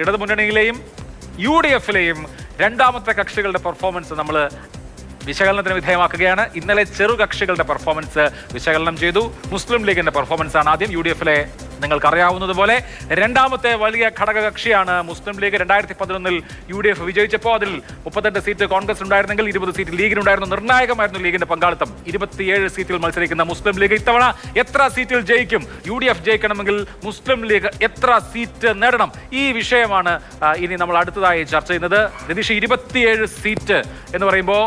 ഇടതുമുന്നണിയിലെയും UDF-ലെയും രണ്ടാമത്തെ കക്ഷികളുടെ പെർഫോമൻസ് നമ്മൾ വിശകലനത്തിന് വിധേയമാക്കുകയാണ്. ഇന്നലെ ചെറുകക്ഷികളുടെ പെർഫോമൻസ് വിശകലനം ചെയ്തു. മുസ്ലിം ലീഗിന്റെ പെർഫോമൻസ് ആണ് ആദ്യം. UDF-ലെ നിങ്ങൾക്കറിയാവുന്നതുപോലെ രണ്ടാമത്തെ വലിയ ഘടകകക്ഷിയാണ് മുസ്ലിം ലീഗ്. 2011-ൽ UDF വിജയിച്ചപ്പോൾ അതിൽ 38 സീറ്റ് കോൺഗ്രസ് ഉണ്ടായിരുന്നെങ്കിൽ 20 സീറ്റ് ലീഗിനുണ്ടായിരുന്നു. നിർണായകമായിരുന്നു ലീഗിന്റെ പങ്കാളിത്തം. 27 സീറ്റിൽ മത്സരിക്കുന്ന മുസ്ലിം ലീഗ് ഇത്തവണ എത്ര സീറ്റിൽ ജയിക്കും? UDF ജയിക്കണമെങ്കിൽ മുസ്ലിം ലീഗ് എത്ര സീറ്റ് നേടണം? ഈ വിഷയമാണ് ഇനി നമ്മൾ അടുത്തതായി ചർച്ച ചെയ്യുന്നത്. രതീഷ്, 27 സീറ്റ് എന്ന് പറയുമ്പോൾ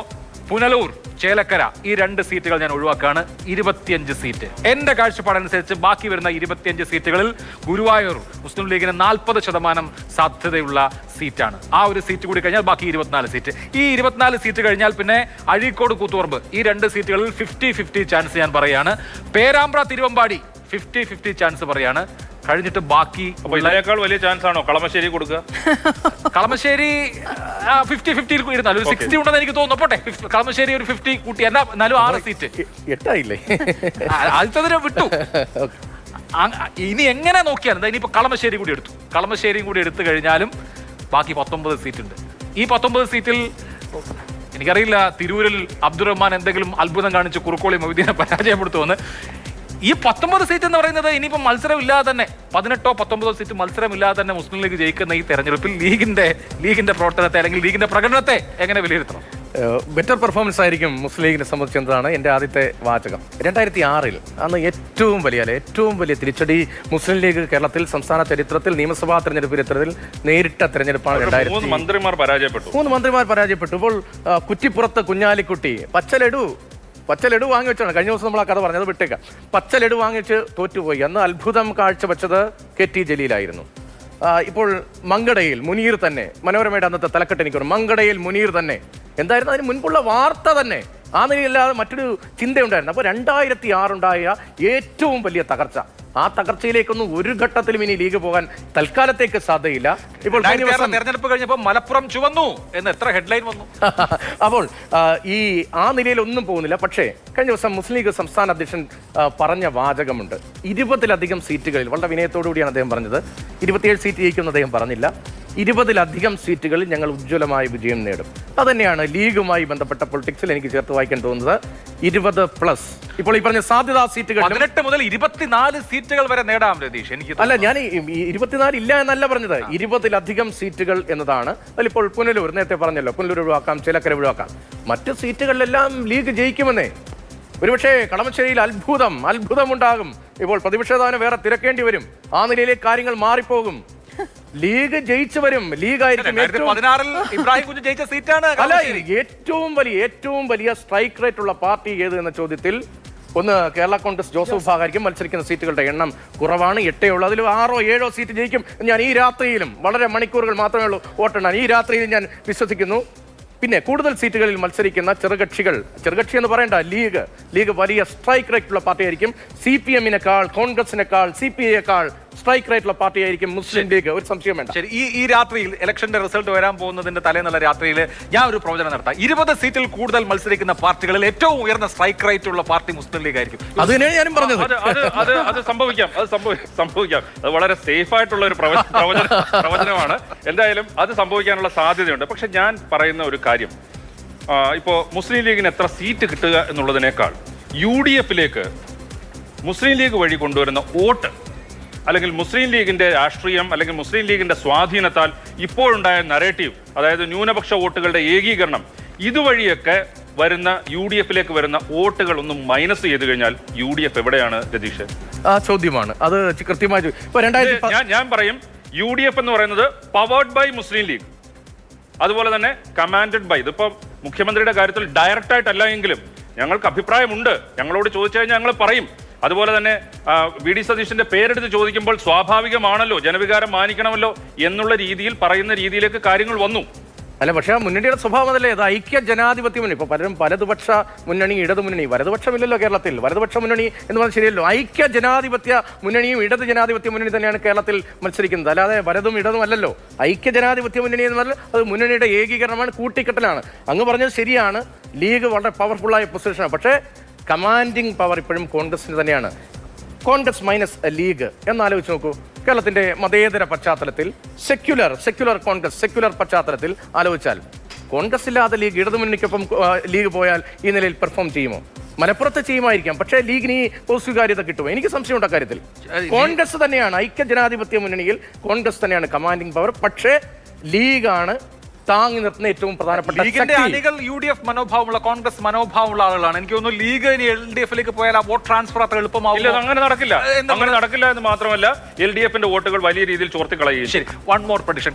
പുനലൂർ, ചേലക്കര ഈ 2 സീറ്റുകൾ ഞാൻ ഒഴിവാക്കാണ്. 25 സീറ്റ് എന്റെ കാഴ്ചപ്പാടനുസരിച്ച് ബാക്കി വരുന്ന 25 സീറ്റുകളിൽ ഗുരുവായൂർ മുസ്ലിം ലീഗിന് 40% സാധ്യതയുള്ള സീറ്റാണ്. ആ ഒരു സീറ്റ് കൂടി കഴിഞ്ഞാൽ ബാക്കി 24 സീറ്റ്. ഈ 24 സീറ്റ് കഴിഞ്ഞാൽ പിന്നെ അഴീക്കോട്, കൂത്തുപറമ്പ് ഈ 2 സീറ്റുകളിൽ 50-50 ചാൻസ് ഞാൻ പറയാണ്. പേരാമ്പ്ര, തിരുവമ്പാടി 50-50 ചാൻസ് പറയാണ്. കഴിഞ്ഞിട്ട് ബാക്കി ഇതിനേക്കാൾ വലിയ ചാൻസ് ആണോ കളമശ്ശേരി കൊടുക്കുക? കളമശ്ശേരി 50-50 ഇരുന്നാലും ഒരു 60 ഉണ്ടെന്ന് എനിക്ക് തോന്നുന്നു. പോട്ടെ, കളമശ്ശേരി ഒരു 50 കൂട്ടി എന്നാലും 6 സീറ്റ് 8 ആദ്യത്തെ വിട്ടു. ഇനി എങ്ങനെ നോക്കിയാലും ഇനിയിപ്പോ കളമശ്ശേരി കൂടി എടുത്തു. കളമശ്ശേരിയും കൂടി എടുത്തു കഴിഞ്ഞാലും ബാക്കി 19 സീറ്റ് ഉണ്ട്. ഈ 19 സീറ്റിൽ എനിക്കറിയില്ല തിരൂരിൽ അബ്ദുറഹ്മാൻ എന്തെങ്കിലും അത്ഭുതം കാണിച്ച് കുറുക്കോളി മൊയ്തീനെ പരാജയപ്പെടുത്തുമെന്ന്. ഈ 19 സീറ്റ് എന്ന് പറയുന്നത് ഇനിയിപ്പോൾ മത്സരമില്ലാതെ തന്നെ 18-19 സീറ്റ് മത്സരമില്ലാതെ തന്നെ മുസ്ലിം ലീഗ് ജയിക്കുന്ന ഈ തെരഞ്ഞെടുപ്പിൽ ലീഗിന്റെ പ്രവർത്തനത്തെ അല്ലെങ്കിൽ ലീഗിന്റെ പ്രകടനത്തെ എങ്ങനെ വിലയിരുത്തണം? ബെറ്റർ പെർഫോമൻസ് ആയിരിക്കും മുസ്ലിം ലീഗിനെ സംബന്ധിച്ചെന്നതാണ് എൻ്റെ ആദ്യത്തെ വാചകം. 2006-ൽ അന്ന് ഏറ്റവും വലിയ തിരിച്ചടി മുസ്ലിം ലീഗ് കേരളത്തിൽ സംസ്ഥാന ചരിത്രത്തിൽ നിയമസഭാ തെരഞ്ഞെടുപ്പ് ചരിത്രത്തിൽ നേരിട്ട തെരഞ്ഞെടുപ്പാണ്. 3 മന്ത്രിമാർ പരാജയപ്പെട്ടു. ഇപ്പോൾ കുറ്റിപ്പുറത്ത് കുഞ്ഞാലിക്കുട്ടി പച്ചലഡു വാങ്ങി വെച്ചാണ് കഴിഞ്ഞ ദിവസം നമ്മൾ ആ കഥ പറഞ്ഞത്. വിട്ടേക്കാം. പച്ചലഡു വാങ്ങിച്ച് തോറ്റുപോയി. അന്ന് അത്ഭുതം കാഴ്ചവെച്ചത് KT ജലീലായിരുന്നു. ഇപ്പോൾ മങ്കടയിൽ മുനീർ തന്നെ, മനോരമയുടെ അന്നത്തെ തലക്കെട്ട് എനിക്ക് മങ്കടയിൽ മുനീർ തന്നെ എന്തായിരുന്നു അതിന് മുൻപുള്ള വാർത്ത തന്നെ ആ നിലയില്ലാതെ മറ്റൊരു ചിന്തയുണ്ടായിരുന്നു. അപ്പോൾ 2006 ഉണ്ടായ ഏറ്റവും വലിയ തകർച്ച, ആ തകർച്ചയിലേക്കൊന്നും ഒരു ഘട്ടത്തിലും ഇനി ലീഗ് പോകാൻ തൽക്കാലത്തേക്ക് സാധ്യതയില്ല. ഇപ്പോൾ തെരഞ്ഞെടുപ്പ് കഴിഞ്ഞപ്പോൾ മലപ്പുറം ചുവന്നു എന്ന് എത്ര ഹെഡ്ലൈൻ വന്നു. അപ്പോൾ ആ നിലയിലൊന്നും പോകുന്നില്ല. പക്ഷേ കഴിഞ്ഞ ദിവസം മുസ്ലിം ലീഗ് സംസ്ഥാന അധ്യക്ഷൻ പറഞ്ഞ വാചകമുണ്ട്. 20-ലധികം സീറ്റുകളിൽ, വളരെ വിനയത്തോടു കൂടിയാണ് അദ്ദേഹം പറഞ്ഞത്. 27 സീറ്റ് ജയിക്കുമെന്ന് അദ്ദേഹം പറഞ്ഞില്ല. 20-ലധികം സീറ്റുകളിൽ ഞങ്ങൾ ഉജ്ജ്വലമായ വിജയം നേടും. അതുതന്നെയാണ് ലീഗുമായി ബന്ധപ്പെട്ട പൊളിറ്റിക്സിൽ എനിക്ക് ചേർത്ത് വായിക്കാൻ തോന്നുന്നത്. 20+. ഇപ്പോൾ ഈ പറഞ്ഞ സാധ്യതാ സീറ്റുകൾ 18 മുതൽ 24 സീറ്റുകൾ വരെ നേടാം രതീഷ്. എനിക്ക് അല്ല, ഞാൻ 24 ഇല്ല എന്നല്ല പറഞ്ഞത്, 20-ലധികം സീറ്റുകൾ എന്നതാണ്. അതിലിപ്പോൾ പുനലൂർ നേരത്തെ പറഞ്ഞല്ലോ, പുനലൂർ ഒഴിവാക്കാം, ചേലക്കര ഒഴിവാക്കാം. മറ്റ് സീറ്റുകളിലെല്ലാം ലീഗ് ജയിക്കുമെന്നേ. ഒരുപക്ഷെ കളമശ്ശേരിയിൽ അത്ഭുതമുണ്ടാകും. ഇപ്പോൾ പ്രതിപക്ഷ വേറെ തിരക്കേണ്ടി വരും. ആ നിലയിലേക്ക് കാര്യങ്ങൾ മാറിപ്പോകും. ലീഗ് ജയിച്ചു വരും. ലീഗായിരിക്കും ഏറ്റവും വലിയ സ്ട്രൈക്ക് റേറ്റ് ഉള്ള പാർട്ടി ഏത് എന്ന ചോദ്യത്തിൽ ഒന്ന് കേരള കോൺഗ്രസ് ജോസഫ് ഭാഗമായിരിക്കും. മത്സരിക്കുന്ന സീറ്റുകളുടെ എണ്ണം കുറവാണ്, 8 ഉള്ളൂ. അതിൽ 6-7 സീറ്റ് ജയിക്കും. ഞാൻ ഈ രാത്രിയിലും, വളരെ മണിക്കൂറുകൾ മാത്രമേ ഉള്ളൂ വോട്ടെണ്ണാൻ, ഈ രാത്രിയിലും ഞാൻ വിശ്വസിക്കുന്നു. പിന്നെ കൂടുതൽ സീറ്റുകളിൽ മത്സരിക്കുന്ന ചെറുകക്ഷി എന്ന് പറയേണ്ട ലീഗ് വലിയ സ്ട്രൈക്ക് റേറ്റ് ഉള്ള പാർട്ടിയായിരിക്കും. CPM-നേക്കാൾ, കോൺഗ്രസിനേക്കാൾ, CPI-യേക്കാൾ സ്ട്രൈക്ക് റേറ്റുള്ള പാർട്ടിയായിരിക്കും മുസ്ലിം ലീഗ്. ഒരു സംശയം വേണ്ട. ശരി, ഈ രാത്രിയിൽ ഇലക്ഷന്റെ റിസൾട്ട് വരാൻ പോകുന്നതിന്റെ തലേന്നുള്ള രാത്രിയിൽ ഞാൻ ഒരു പ്രവചനം നടത്താം. 20 സീറ്റിൽ കൂടുതൽ മത്സരിക്കുന്ന പാർട്ടികളിൽ ഏറ്റവും ഉയർന്ന സ്ട്രൈക്ക് റേറ്റ് ഉള്ള പാർട്ടി മുസ്ലിം ലീഗ് ആയിരിക്കും. അത് തന്നെയാണ് ഞാനും പറഞ്ഞത്. അത് സംഭവിക്കാം. അത് വളരെ സേഫ് ആയിട്ടുള്ള ഒരു പ്രവചനമാണ്. എന്തായാലും അത് സംഭവിക്കാനുള്ള സാധ്യതയുണ്ട്. പക്ഷെ ഞാൻ പറയുന്ന ഒരു കാര്യം, ഇപ്പോൾ മുസ്ലിം ലീഗിന് എത്ര സീറ്റ് കിട്ടുക എന്നുള്ളതിനേക്കാൾ UDF-ലേക്ക് മുസ്ലിം ലീഗ് വഴി കൊണ്ടുവരുന്ന വോട്ട്, അല്ലെങ്കിൽ മുസ്ലിം ലീഗിന്റെ രാഷ്ട്രീയം, അല്ലെങ്കിൽ മുസ്ലിം ലീഗിന്റെ സ്വാധീനത്താൽ ഇപ്പോഴുണ്ടായ നരേറ്റീവ്, അതായത് ന്യൂനപക്ഷ വോട്ടുകളുടെ ഏകീകരണം, ഇതുവഴിയൊക്കെ വരുന്ന UDF-ലേക്ക് വരുന്ന വോട്ടുകൾ ഒന്നും മൈനസ് ചെയ്ത് കഴിഞ്ഞാൽ UDF എവിടെയാണ് രതീഷ്? ആ ചോദ്യമാണ്. അത് കൃത്യമായി ഞാൻ പറയും, UDF എന്ന് പറയുന്നത് പവേർഡ് ബൈ മുസ്ലിം ലീഗ്, അതുപോലെ തന്നെ കമാൻഡഡ് ബൈ. ഇതിപ്പോ മുഖ്യമന്ത്രിയുടെ കാര്യത്തിൽ ഡയറക്റ്റ് ആയിട്ടല്ല എങ്കിലും ഞങ്ങൾക്ക് അഭിപ്രായമുണ്ട്, ഞങ്ങളോട് ചോദിച്ചു കഴിഞ്ഞാൽ ഞങ്ങൾ പറയും. അതുപോലെ തന്നെ VD സതീശന്റെ പേരെടുത്ത് ചോദിക്കുമ്പോൾ സ്വാഭാവികമാണല്ലോ, ജനവികാരം മാനിക്കണമല്ലോ എന്നുള്ള രീതിയിൽ പറയുന്ന രീതിയിലേക്ക് കാര്യങ്ങൾ വന്നു. അല്ല, പക്ഷേ മുന്നണിയുടെ സ്വഭാവം അതല്ലേ, അത് ഐക്യ ജനാധിപത്യ മുന്നണി. ഇപ്പൊ പലരും വലതുപക്ഷ മുന്നണി, ഇടതുമുന്നണി, വലതുപക്ഷമില്ലല്ലോ കേരളത്തിൽ. വലതുപക്ഷ മുന്നണി എന്ന് പറഞ്ഞാൽ ശരിയല്ലോ. ഐക്യ ജനാധിപത്യ മുന്നണിയും ഇടത് ജനാധിപത്യ മുന്നണി തന്നെയാണ് കേരളത്തിൽ മത്സരിക്കുന്നത്, അല്ലാതെ വലതും ഇടതും അല്ലല്ലോ. ഐക്യ ജനാധിപത്യ മുന്നണി എന്ന് പറഞ്ഞാൽ അത് മുന്നണിയുടെ ഏകീകരണമാണ്, കൂട്ടിക്കെട്ടലാണ്. അങ്ങ് പറഞ്ഞത് ശരിയാണ്, ലീഗ് വളരെ പവർഫുള്ളായ പൊസിഷനാണ്. പക്ഷേ കമാൻഡിങ് പവർ ഇപ്പോഴും കോൺഗ്രസിന് തന്നെയാണ്. കോൺഗ്രസ് മൈനസ് ലീഗ് എന്നാലോചിച്ച് നോക്കൂ. കേരളത്തിന്റെ മതേതര പശ്ചാത്തലത്തിൽ സെക്യുലർ കോൺഗ്രസ് സെക്യുലർ പശ്ചാത്തലത്തിൽ ആലോചിച്ചാൽ കോൺഗ്രസ് ഇല്ലാതെ ലീഗ് ഇടതുമുന്നണിക്കൊപ്പം ലീഗ് പോയാൽ ഈ നിലയിൽ പെർഫോം ചെയ്യുമോ? മലപ്പുറത്ത് ചെയ്യുമായിരിക്കാം, പക്ഷേ ലീഗിന് ഈ സ്വീകാര്യത കിട്ടുമോ? എനിക്ക് സംശയമുണ്ട് അക്കാര്യത്തിൽ. കോൺഗ്രസ് തന്നെയാണ് ഐക്യ ജനാധിപത്യ മുന്നണിയിൽ കോൺഗ്രസ് തന്നെയാണ് കമാൻഡിംഗ് പവർ. പക്ഷേ ലീഗാണ് താങ്ങി നിർത്തുന്ന ഏറ്റവും പ്രധാനപ്പെട്ട ലീഗിന്റെ ശക്തി. അണികൾ UDF മനോഭാവമുള്ള കോൺഗ്രസ് മനോഭാവമുള്ള ആളുകളാണ്. എനിക്ക് തോന്നുന്നു ലീഗ് ഇനി LDF-ലേക്ക് പോയാൽ ആ വോട്ട് ട്രാൻസ്ഫർ അത്ര ഇല്ല, എളുപ്പമാവില്ല. അത് അങ്ങനെ നടക്കില്ല. അങ്ങനെ നടക്കില്ല എന്ന് മാത്രമല്ല LDF-ന്റെ വോട്ടുകൾ വലിയ രീതിയിൽ ചോർത്തി കളയുകയും ശരി, വൺ മോർ പ്രഡിഷൻ.